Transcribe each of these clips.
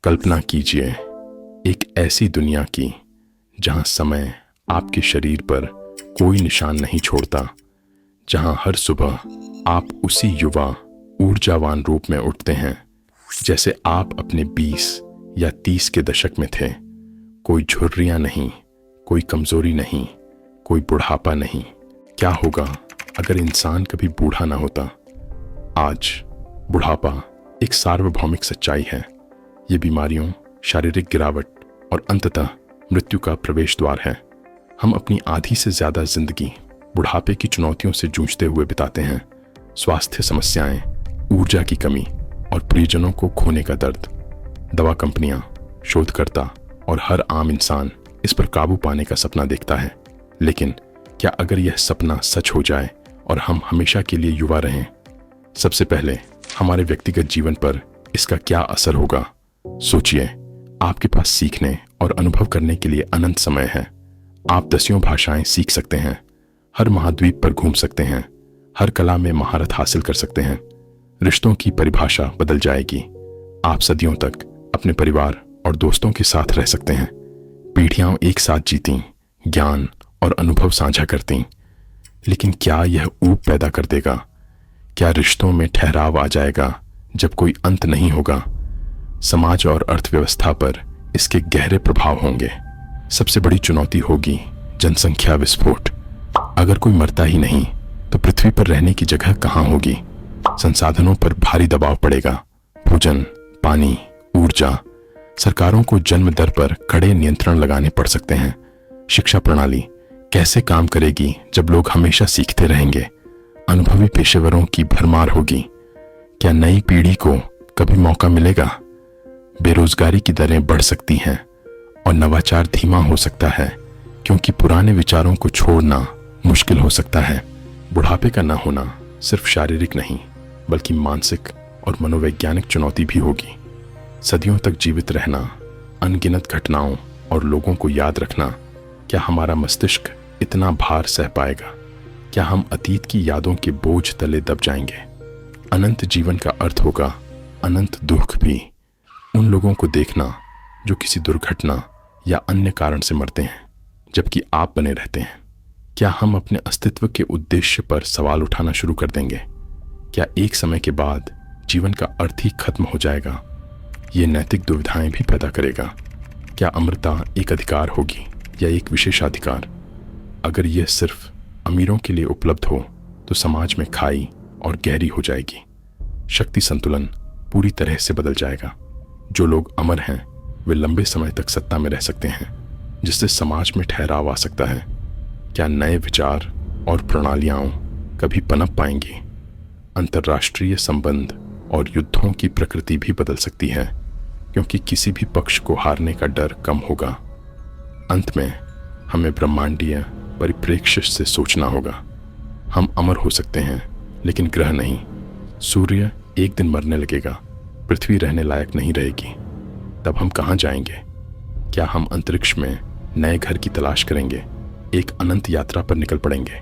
कल्पना कीजिए एक ऐसी दुनिया की जहां समय आपके शरीर पर कोई निशान नहीं छोड़ता, जहां हर सुबह आप उसी युवा ऊर्जावान रूप में उठते हैं जैसे आप अपने 20 या 30 के दशक में थे। कोई झुर्रियां नहीं, कोई कमजोरी नहीं, कोई बुढ़ापा नहीं। क्या होगा अगर इंसान कभी बूढ़ा ना होता? आज बुढ़ापा एक सार्वभौमिक सच्चाई है। ये बीमारियों, शारीरिक गिरावट और अंततः मृत्यु का प्रवेश द्वार है। हम अपनी आधी से ज्यादा जिंदगी बुढ़ापे की चुनौतियों से जूझते हुए बिताते हैं। स्वास्थ्य समस्याएं, ऊर्जा की कमी और प्रियजनों को खोने का दर्द। दवा कंपनियां, शोधकर्ता और हर आम इंसान इस पर काबू पाने का सपना देखता है। लेकिन क्या अगर यह सपना सच हो जाए और हम हमेशा के लिए युवा रहें? सबसे पहले हमारे व्यक्तिगत जीवन पर इसका क्या असर होगा? सोचिए, आपके पास सीखने और अनुभव करने के लिए अनंत समय है। आप 10 भाषाएं सीख सकते हैं, हर महाद्वीप पर घूम सकते हैं, हर कला में महारत हासिल कर सकते हैं। रिश्तों की परिभाषा बदल जाएगी। आप सदियों तक अपने परिवार और दोस्तों के साथ रह सकते हैं। पीढ़ियां एक साथ जीती, ज्ञान और अनुभव साझा करती। लेकिन क्या यह ऊब पैदा कर देगा? क्या रिश्तों में ठहराव आ जाएगा जब कोई अंत नहीं होगा? समाज और अर्थव्यवस्था पर इसके गहरे प्रभाव होंगे। सबसे बड़ी चुनौती होगी जनसंख्या विस्फोट। अगर कोई मरता ही नहीं तो पृथ्वी पर रहने की जगह कहां होगी? संसाधनों पर भारी दबाव पड़ेगा। भोजन, पानी, ऊर्जा। सरकारों को जन्म दर पर कड़े नियंत्रण लगाने पड़ सकते हैं। शिक्षा प्रणाली कैसे काम करेगी जब लोग हमेशा सीखते रहेंगे? अनुभवी पेशेवरों की भरमार होगी। क्या नई पीढ़ी को कभी मौका मिलेगा? बेरोजगारी की दरें बढ़ सकती हैं और नवाचार धीमा हो सकता है, क्योंकि पुराने विचारों को छोड़ना मुश्किल हो सकता है। बुढ़ापे का न होना सिर्फ शारीरिक नहीं बल्कि मानसिक और मनोवैज्ञानिक चुनौती भी होगी। सदियों तक जीवित रहना, अनगिनत घटनाओं और लोगों को याद रखना। क्या हमारा मस्तिष्क इतना भार सह पाएगा? क्या हम अतीत की यादों के बोझ तले दब जाएंगे? अनंत जीवन का अर्थ होगा अनंत दुख भी। उन लोगों को देखना जो किसी दुर्घटना या अन्य कारण से मरते हैं, जबकि आप बने रहते हैं। क्या हम अपने अस्तित्व के उद्देश्य पर सवाल उठाना शुरू कर देंगे? क्या एक समय के बाद जीवन का अर्थ ही खत्म हो जाएगा? ये नैतिक दुविधाएं भी पैदा करेगा। क्या अमरता एक अधिकार होगी या एक विशेषाधिकार? अगर यह सिर्फ अमीरों के लिए उपलब्ध हो तो समाज में खाई और गहरी हो जाएगी। शक्ति संतुलन पूरी तरह से बदल जाएगा। जो लोग अमर हैं वे लंबे समय तक सत्ता में रह सकते हैं, जिससे समाज में ठहराव आ सकता है। क्या नए विचार और प्रणालियां कभी पनप पाएंगी? अंतर्राष्ट्रीय संबंध और युद्धों की प्रकृति भी बदल सकती है, क्योंकि किसी भी पक्ष को हारने का डर कम होगा। अंत में हमें ब्रह्मांडीय परिप्रेक्ष्य से सोचना होगा। हम अमर हो सकते हैं लेकिन ग्रह नहीं। सूर्य एक दिन मरने लगेगा, पृथ्वी रहने लायक नहीं रहेगी। तब हम कहां जाएंगे? क्या हम अंतरिक्ष में नए घर की तलाश करेंगे, एक अनंत यात्रा पर निकल पड़ेंगे,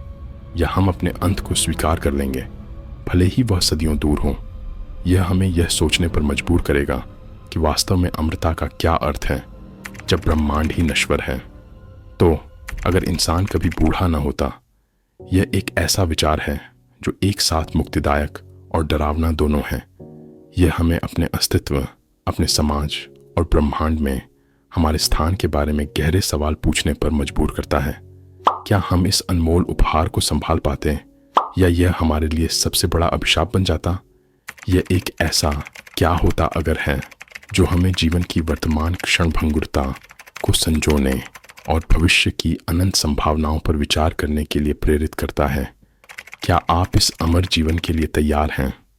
या हम अपने अंत को स्वीकार कर लेंगे भले ही वह सदियों दूर हो? यह हमें यह सोचने पर मजबूर करेगा कि वास्तव में अमरता का क्या अर्थ है जब ब्रह्मांड ही नश्वर है। तो अगर इंसान कभी बूढ़ा न होता, यह एक ऐसा विचार है जो एक साथ मुक्तिदायक और डरावना दोनों है। यह हमें अपने अस्तित्व, अपने समाज और ब्रह्मांड में हमारे स्थान के बारे में गहरे सवाल पूछने पर मजबूर करता है। क्या हम इस अनमोल उपहार को संभाल पाते, या यह हमारे लिए सबसे बड़ा अभिशाप बन जाता? यह एक ऐसा क्या होता अगर है जो हमें जीवन की वर्तमान क्षणभंगुरता को संजोने और भविष्य की अनंत संभावनाओं पर विचार करने के लिए प्रेरित करता है। क्या आप इस अमर जीवन के लिए तैयार हैं?